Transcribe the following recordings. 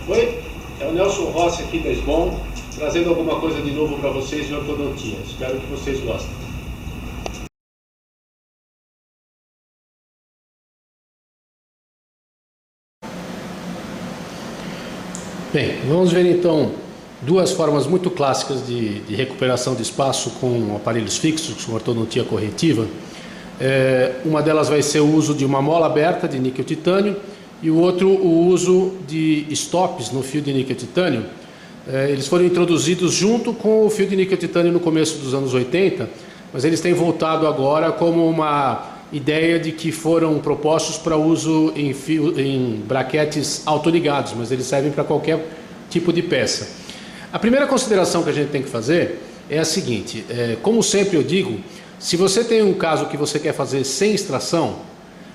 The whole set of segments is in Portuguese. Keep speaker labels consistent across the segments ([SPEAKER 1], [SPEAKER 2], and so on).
[SPEAKER 1] Oi, é o Nelson Rossi aqui da SBOM, trazendo alguma coisa de novo para vocês de ortodontia. Espero que vocês gostem. Bem, vamos ver então duas formas muito clássicas de recuperação de espaço com aparelhos fixos, com ortodontia corretiva. Uma delas vai ser o uso de uma mola aberta de níquel titânio e o outro o uso de stops no fio de níquel titânio. Eles foram introduzidos junto com o fio de níquel titânio no começo dos anos 80, mas eles têm voltado agora como uma ideia de que foram propostos para uso em braquetes autoligados, mas eles servem para qualquer tipo de peça. A primeira consideração que a gente tem que fazer é a seguinte: como sempre eu digo, se você tem um caso que você quer fazer sem extração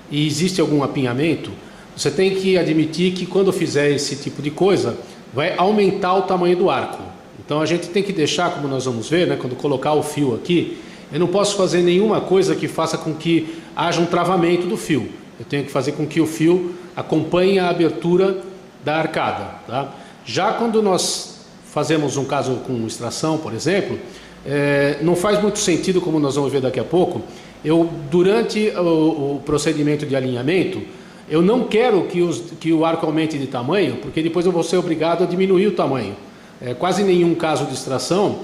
[SPEAKER 1] e existe algum apinhamento, você tem que admitir que quando fizer esse tipo de coisa, vai aumentar o tamanho do arco. Então a gente tem que deixar, como nós vamos ver, né, quando colocar o fio aqui, eu não posso fazer nenhuma coisa que faça com que haja um travamento do fio. Eu tenho que fazer com que o fio acompanhe a abertura da arcada, tá? Já quando nós fazemos um caso com extração, por exemplo, não faz muito sentido, como nós vamos ver daqui a pouco, durante o procedimento de alinhamento, eu não quero que o arco aumente de tamanho, porque depois eu vou ser obrigado a diminuir o tamanho. Quase nenhum caso de extração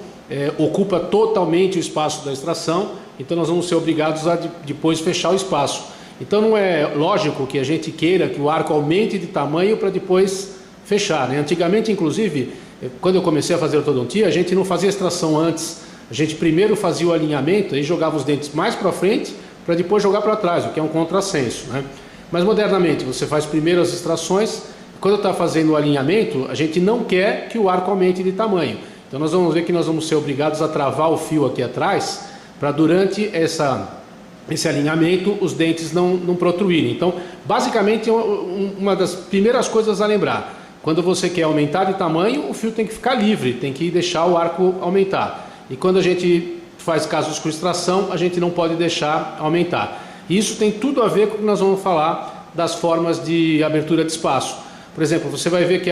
[SPEAKER 1] ocupa totalmente o espaço da extração, então nós vamos ser obrigados a depois fechar o espaço. Então não é lógico que a gente queira que o arco aumente de tamanho para depois fechar, né? Antigamente, inclusive, quando eu comecei a fazer ortodontia, a gente não fazia extração antes, a gente primeiro fazia o alinhamento e jogava os dentes mais para frente para depois jogar para trás, o que é um contrassenso, né? Mas modernamente você faz primeiro as extrações, quando está fazendo o alinhamento, a gente não quer que o arco aumente de tamanho. Então nós vamos ver que nós vamos ser obrigados a travar o fio aqui atrás, para durante esse alinhamento os dentes não protruírem. Então, basicamente, uma das primeiras coisas a lembrar: quando você quer aumentar de tamanho, o fio tem que ficar livre, tem que deixar o arco aumentar. E quando a gente faz casos com extração, a gente não pode deixar aumentar. Isso tem tudo a ver com o que nós vamos falar das formas de abertura de espaço. Por exemplo, você vai ver que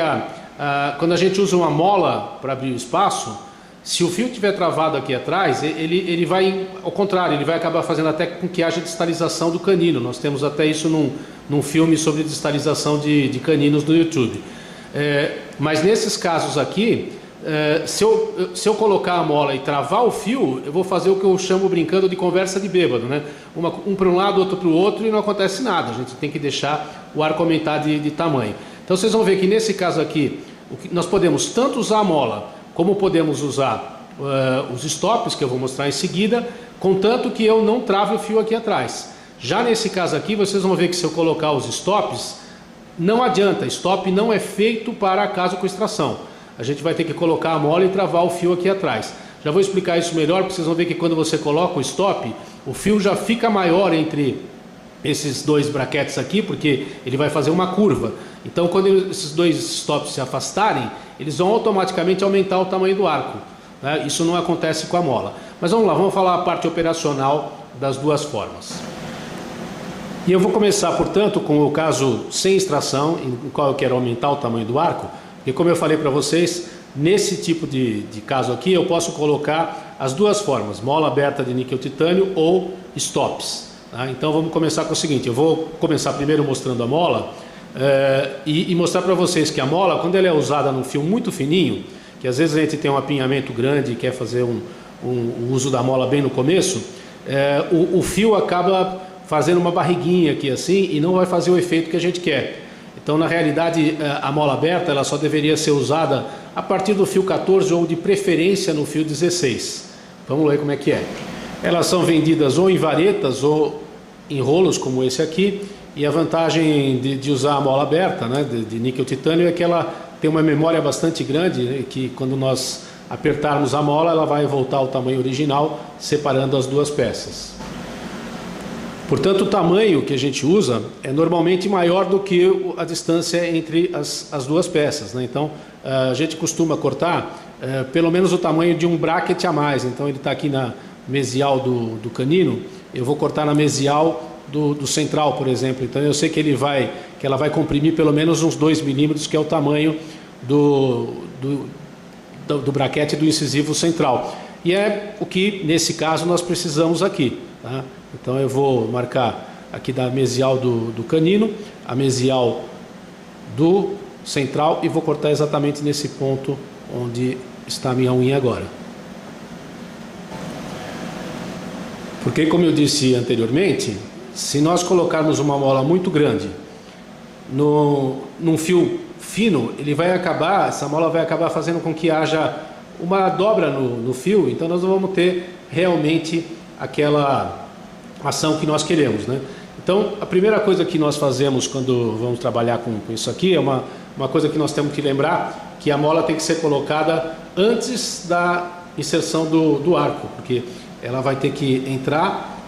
[SPEAKER 1] quando a gente usa uma mola para abrir o espaço, se o fio estiver travado aqui atrás, ele vai, ao contrário, ele vai acabar fazendo até com que haja distalização do canino. Nós temos até isso num filme sobre distalização de caninos no YouTube. Mas nesses casos aqui, se eu colocar a mola e travar o fio, eu vou fazer o que eu chamo brincando de conversa de bêbado, né? Um para um lado, outro para o outro, e não acontece nada. A gente tem que deixar o arco aumentar de tamanho. Então vocês vão ver que nesse caso aqui, nós podemos tanto usar a mola, como podemos usar os stops, que eu vou mostrar em seguida, contanto que eu não trave o fio aqui atrás. Já nesse caso aqui, vocês vão ver que se eu colocar os stops, não adianta, stop não é feito para caso com extração. A gente vai ter que colocar a mola e travar o fio aqui atrás. Já vou explicar isso melhor, porque vocês vão ver que quando você coloca o stop, o fio já fica maior entre esses dois braquetes aqui, porque ele vai fazer uma curva. Então quando esses dois stops se afastarem, eles vão automaticamente aumentar o tamanho do arco, né? Isso não acontece com a mola. Mas vamos lá, vamos falar a parte operacional das duas formas. E eu vou começar, portanto, com o caso sem extração, em qual eu quero aumentar o tamanho do arco. E como eu falei para vocês, nesse tipo de caso aqui, eu posso colocar as duas formas: mola aberta de níquel titânio ou stops, tá? Então vamos começar com o seguinte: eu vou começar primeiro mostrando a mola e mostrar para vocês que a mola, quando ela é usada num fio muito fininho, que às vezes a gente tem um apinhamento grande e quer fazer o uso da mola bem no começo, o fio acaba fazendo uma barriguinha aqui assim e não vai fazer o efeito que a gente quer. Então, na realidade, a mola aberta ela só deveria ser usada a partir do fio 14 ou de preferência no fio 16. Vamos ver como é que é. Elas são vendidas ou em varetas ou em rolos como esse aqui. E a vantagem de usar a mola aberta, né, de níquel titânio, é que ela tem uma memória bastante grande, né, que quando nós apertarmos a mola, ela vai voltar ao tamanho original, separando as duas peças. Portanto, o tamanho que a gente usa é normalmente maior do que a distância entre as duas peças, né? Então, a gente costuma cortar pelo menos o tamanho de um bracket a mais. Então, ele está aqui na mesial do canino, eu vou cortar na mesial do central, por exemplo. Então, eu sei que ela vai comprimir pelo menos uns 2 milímetros, que é o tamanho do braquete do incisivo central. E é o que, nesse caso, nós precisamos aqui. Tá? Então eu vou marcar aqui da mesial do canino, a mesial do central e vou cortar exatamente nesse ponto onde está a minha unha agora. Porque, como eu disse anteriormente, se nós colocarmos uma mola muito grande num fio fino, essa mola vai acabar fazendo com que haja uma dobra no fio, então nós não vamos ter realmente aquela ação que nós queremos, né? Então, a primeira coisa que nós fazemos quando vamos trabalhar com isso aqui é uma coisa que nós temos que lembrar, que a mola tem que ser colocada antes da inserção do arco, porque ela vai ter que entrar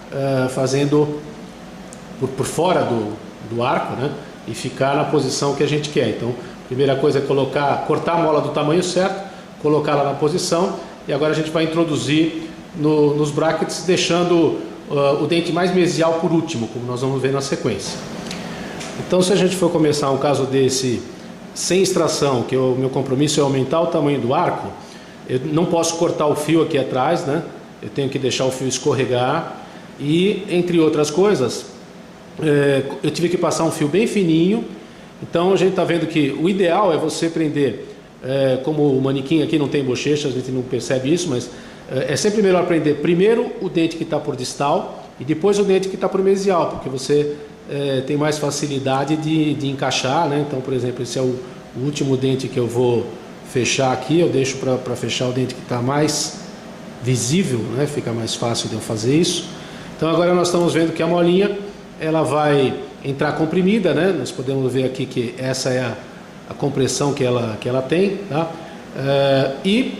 [SPEAKER 1] fazendo por fora do arco, né? E ficar na posição que a gente quer. Então, a primeira coisa é cortar a mola do tamanho certo, colocá-la na posição, e agora a gente vai introduzir nos brackets, deixando o dente mais mesial por último, como nós vamos ver na sequência. Então, se a gente for começar um caso desse sem extração, que o meu compromisso é aumentar o tamanho do arco, eu não posso cortar o fio aqui atrás, né? Eu tenho que deixar o fio escorregar e, entre outras coisas, eu tive que passar um fio bem fininho. Então a gente está vendo que o ideal é você prender, como o manequim aqui não tem bochecha, a gente não percebe isso, mas é sempre melhor prender primeiro o dente que está por distal e depois o dente que está por mesial, porque você tem mais facilidade de encaixar, né? Então, por exemplo, esse é o último dente que eu vou fechar aqui, eu deixo para fechar o dente que está mais visível, né? Fica mais fácil de eu fazer isso. Então agora nós estamos vendo que a molinha ela vai entrar comprimida, né? Nós podemos ver aqui que essa é a compressão que ela tem, tá? E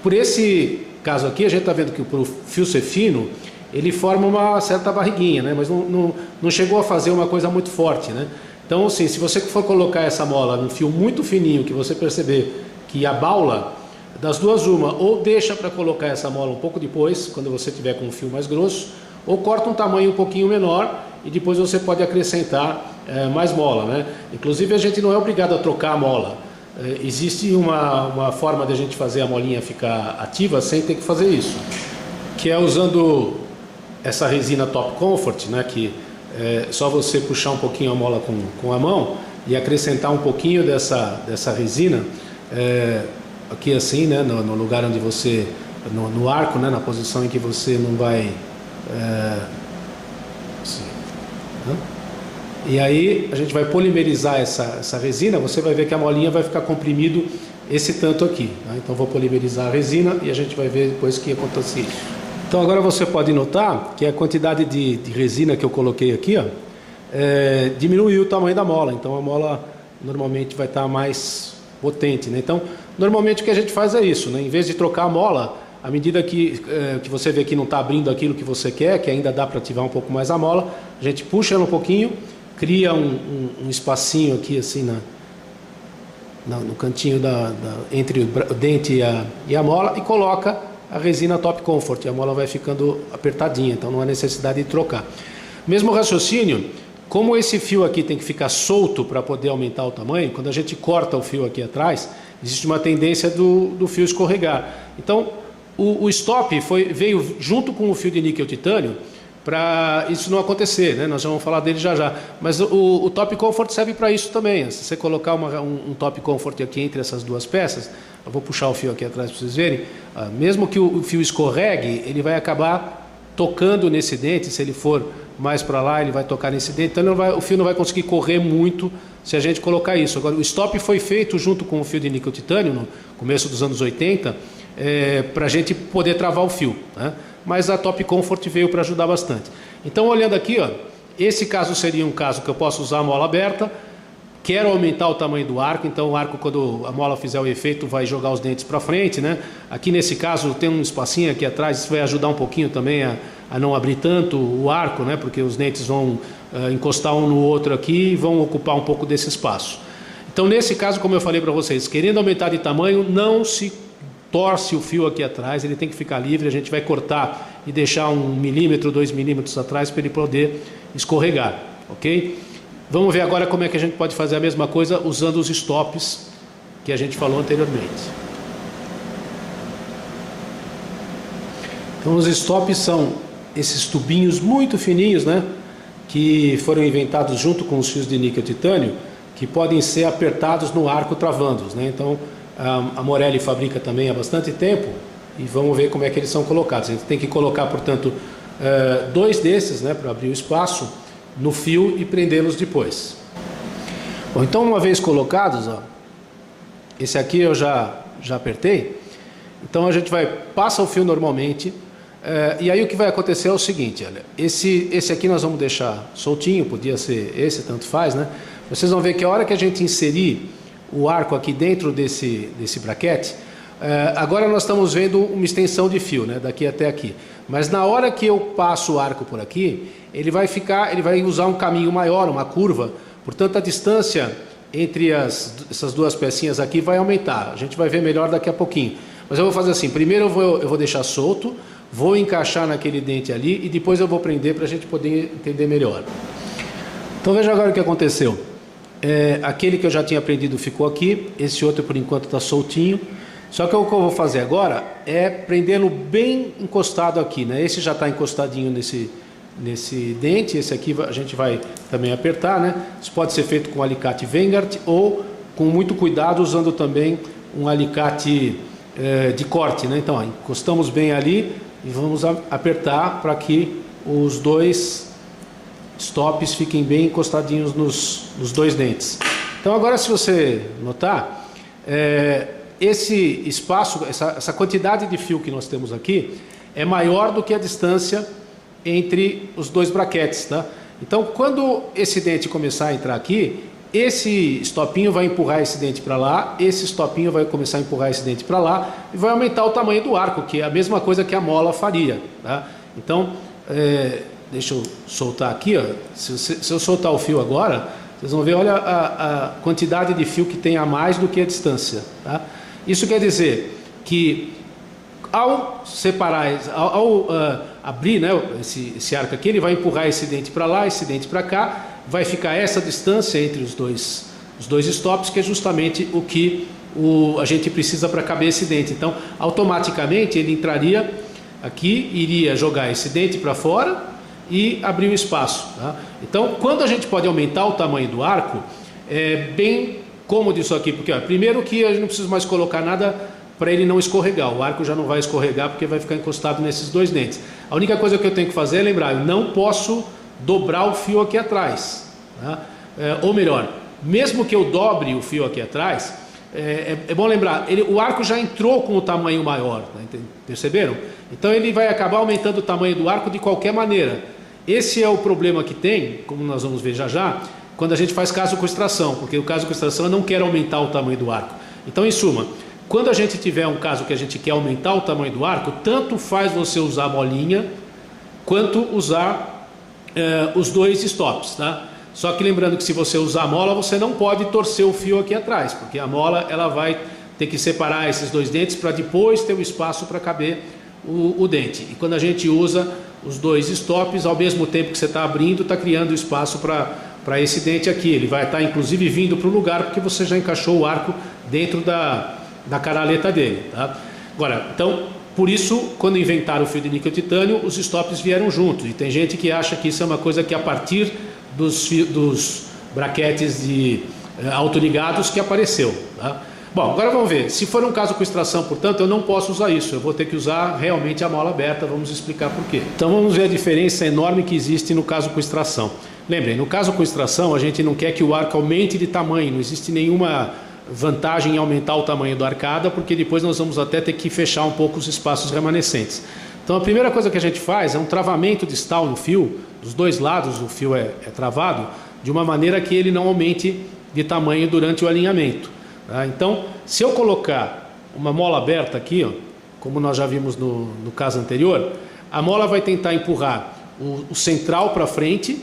[SPEAKER 1] por esse caso aqui a gente está vendo que por o fio ser fino ele forma uma certa barriguinha, né? Mas não chegou a fazer uma coisa muito forte, né? Então, assim, se você for colocar essa mola num fio muito fininho, que você perceber que abaula, das duas uma, ou deixa para colocar essa mola um pouco depois, quando você tiver com um fio mais grosso, ou corta um tamanho um pouquinho menor e depois você pode acrescentar mais mola, né? Inclusive a gente não é obrigado a trocar a mola. Existe uma forma de a gente fazer a molinha ficar ativa sem ter que fazer isso, que é usando essa resina Top Comfort, né? Que é só você puxar um pouquinho a mola com a mão e acrescentar um pouquinho dessa resina aqui assim, né? No lugar onde você, no arco, né? Na posição em que você não vai assim, né? E aí a gente vai polimerizar essa resina. Você vai ver que a molinha vai ficar comprimido esse tanto aqui, né? Então vou polimerizar a resina e a gente vai ver depois o que acontece isso. Então agora você pode notar que a quantidade de resina que eu coloquei aqui, ó, diminuiu o tamanho da mola. Então a mola normalmente vai estar mais potente, né? Então normalmente o que a gente faz é isso, né? Em vez de trocar a mola, à medida que você vê que não está abrindo aquilo que você quer, que ainda dá para ativar um pouco mais a mola, a gente puxa ela um pouquinho, cria um espacinho aqui assim no cantinho entre o dente e a mola e coloca a resina Top Comfort, e a mola vai ficando apertadinha, então não há necessidade de trocar. Mesmo raciocínio, como esse fio aqui tem que ficar solto para poder aumentar o tamanho, quando a gente corta o fio aqui atrás, existe uma tendência do fio escorregar. Então o stop veio junto com o fio de níquel titânio para isso não acontecer, né? Nós já vamos falar dele já. Mas o Top Comfort serve para isso também. Se você colocar um Top Comfort aqui entre essas duas peças, eu vou puxar o fio aqui atrás para vocês verem, mesmo que o fio escorregue, ele vai acabar tocando nesse dente. Se ele for mais para lá, ele vai tocar nesse dente, então o fio não vai conseguir correr muito se a gente colocar isso. Agora, o stop foi feito junto com o fio de níquel titânio no começo dos anos 80, para a gente poder travar o fio, né? Mas a Top Comfort veio para ajudar bastante. Então, olhando aqui, ó, esse caso seria um caso que eu posso usar a mola aberta. Quero aumentar o tamanho do arco, então o arco, quando a mola fizer o efeito, vai jogar os dentes para frente, né? Aqui nesse caso tem um espacinho aqui atrás, isso vai ajudar um pouquinho também a não abrir tanto o arco, né? Porque os dentes vão encostar um no outro aqui e vão ocupar um pouco desse espaço. Então, nesse caso, como eu falei para vocês, querendo aumentar de tamanho, não se torce o fio aqui atrás, ele tem que ficar livre. A gente vai cortar e deixar 1 milímetro, 2 milímetros atrás para ele poder escorregar, ok? Vamos ver agora como é que a gente pode fazer a mesma coisa usando os stops que a gente falou anteriormente. Então os stops são esses tubinhos muito fininhos, né, que foram inventados junto com os fios de níquel titânio, que podem ser apertados no arco travando-os, né? Então a Morelli fabrica também há bastante tempo e vamos ver como é que eles são colocados. A gente tem que colocar, portanto, 2 desses, né, para abrir o espaço no fio e prendê-los depois. Bom, então uma vez colocados, ó, esse aqui eu já apertei. Então a gente passa o fio normalmente, e aí o que vai acontecer é o seguinte, olha, esse aqui nós vamos deixar soltinho, podia ser esse, tanto faz, né? Vocês vão ver que a hora que a gente inserir o arco aqui dentro desse braquete, agora nós estamos vendo uma extensão de fio, né, daqui até aqui. Mas na hora que eu passo o arco por aqui, ele vai usar um caminho maior, uma curva, portanto a distância entre essas duas pecinhas aqui vai aumentar. A gente vai ver melhor daqui a pouquinho. Mas eu vou fazer assim, primeiro eu vou deixar solto, vou encaixar naquele dente ali e depois eu vou prender para a gente poder entender melhor. Então veja agora o que aconteceu. Aquele que eu já tinha prendido ficou aqui, esse outro por enquanto está soltinho. Só que o que eu vou fazer agora é prendê-lo bem encostado aqui, né? Esse já está encostadinho nesse dente, esse aqui a gente vai também apertar, né? Isso pode ser feito com alicate Vanguard ou com muito cuidado usando também um alicate de corte, né? Então, ó, encostamos bem ali e vamos apertar para que os 2 stops fiquem bem encostadinhos nos 2 dentes. Então agora, se você notar, esse espaço, essa quantidade de fio que nós temos aqui é maior do que a distância entre os 2 braquetes, tá? Então quando esse dente começar a entrar aqui, esse stopinho vai empurrar esse dente para lá, esse stopinho vai começar a empurrar esse dente para lá e vai aumentar o tamanho do arco, que é a mesma coisa que a mola faria, tá? Então deixa eu soltar aqui, ó. Se eu soltar o fio agora, vocês vão ver, olha a quantidade de fio que tem a mais do que a distância, tá? Isso quer dizer que ao separar, ao abrir, né, esse arco aqui, ele vai empurrar esse dente para lá, esse dente para cá, vai ficar essa distância entre os dois stops, que é justamente o que a gente precisa para caber esse dente. Então, automaticamente ele entraria aqui, iria jogar esse dente para fora e abrir o espaço, tá? Então, quando a gente pode aumentar o tamanho do arco, é bem cômodo isso aqui, porque ó, primeiro que a gente não precisa mais colocar nada para ele não escorregar, o arco já não vai escorregar porque vai ficar encostado nesses 2 dentes. A única coisa que eu tenho que fazer é lembrar, eu não posso dobrar o fio aqui atrás, tá? Ou melhor, mesmo que eu dobre o fio aqui atrás, é bom lembrar, o arco já entrou com o tamanho maior, tá? Perceberam? Então ele vai acabar aumentando o tamanho do arco de qualquer maneira. Esse é o problema que tem, como nós vamos ver já, quando a gente faz caso com extração, porque o caso com extração eu não quero aumentar o tamanho do arco. Então, em suma, quando a gente tiver um caso que a gente quer aumentar o tamanho do arco, tanto faz você usar a molinha, quanto usar os 2 stops, tá? Só que lembrando que se você usar a mola, você não pode torcer o fio aqui atrás, porque a mola ela vai ter que separar esses 2 dentes para depois ter o espaço para caber o dente. E quando a gente usa os 2 stops, ao mesmo tempo que você está abrindo, está criando espaço para esse dente aqui. Ele vai estar inclusive vindo para o lugar, porque você já encaixou o arco dentro da canaleta dele, tá? Agora, então, por isso, quando inventaram o fio de níquel titânio, os stops vieram juntos. E tem gente que acha que isso é uma coisa que a partir dos braquetes autoligados que apareceu, tá? Bom, agora vamos ver. Se for um caso com extração, portanto, eu não posso usar isso. Eu vou ter que usar realmente a mola aberta. Vamos explicar por quê. Então vamos ver a diferença enorme que existe no caso com extração. Lembrem, no caso com extração, a gente não quer que o arco aumente de tamanho. Não existe nenhuma vantagem em aumentar o tamanho da arcada, porque depois nós vamos até ter que fechar um pouco os espaços remanescentes. Então a primeira coisa que a gente faz é um travamento distal no fio. Dos 2 lados o fio é travado de uma maneira que ele não aumente de tamanho durante o alinhamento. Tá? Então, se eu colocar uma mola aberta aqui, ó, como nós já vimos no caso anterior, a mola vai tentar empurrar o central para frente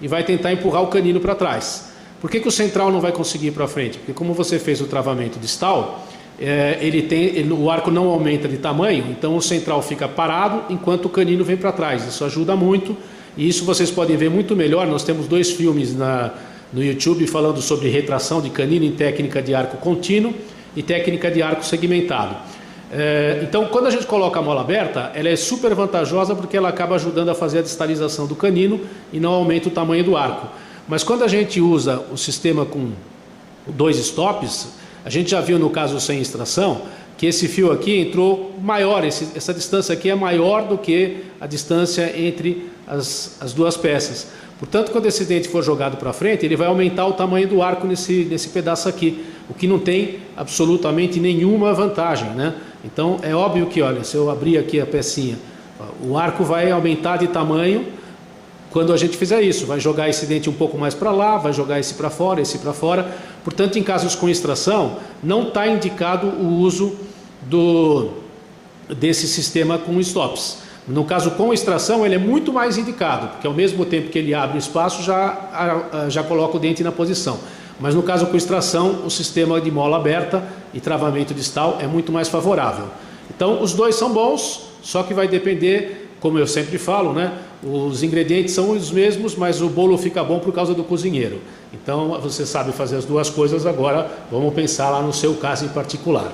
[SPEAKER 1] e vai tentar empurrar o canino para trás. Por que o central não vai conseguir ir para frente? Porque como você fez o travamento distal, o arco não aumenta de tamanho, então o central fica parado enquanto o canino vem para trás. Isso ajuda muito, e isso vocês podem ver muito melhor. Nós temos 2 filmes no YouTube falando sobre retração de canino em técnica de arco contínuo e técnica de arco segmentado. Então, quando a gente coloca a mola aberta, ela é super vantajosa porque ela acaba ajudando a fazer a distalização do canino e não aumenta o tamanho do arco. Mas quando a gente usa o sistema com 2 stops, a gente já viu no caso sem extração, que esse fio aqui entrou maior, essa distância aqui é maior do que a distância entre as duas peças. Portanto, quando esse dente for jogado para frente, ele vai aumentar o tamanho do arco nesse pedaço aqui, o que não tem absolutamente nenhuma vantagem, né? Então, é óbvio que, olha, se eu abrir aqui a pecinha, o arco vai aumentar de tamanho quando a gente fizer isso. Vai jogar esse dente um pouco mais para lá, vai jogar esse para fora, esse para fora. Portanto, em casos com extração, não está indicado o uso desse sistema com stops. No caso com extração, ele é muito mais indicado, porque ao mesmo tempo que ele abre espaço, já coloca o dente na posição. Mas no caso com extração, o sistema de mola aberta e travamento distal é muito mais favorável. Então, os dois são bons, só que vai depender, como eu sempre falo, né? Os ingredientes são os mesmos, mas o bolo fica bom por causa do cozinheiro. Então, você sabe fazer as duas coisas, agora vamos pensar lá no seu caso em particular.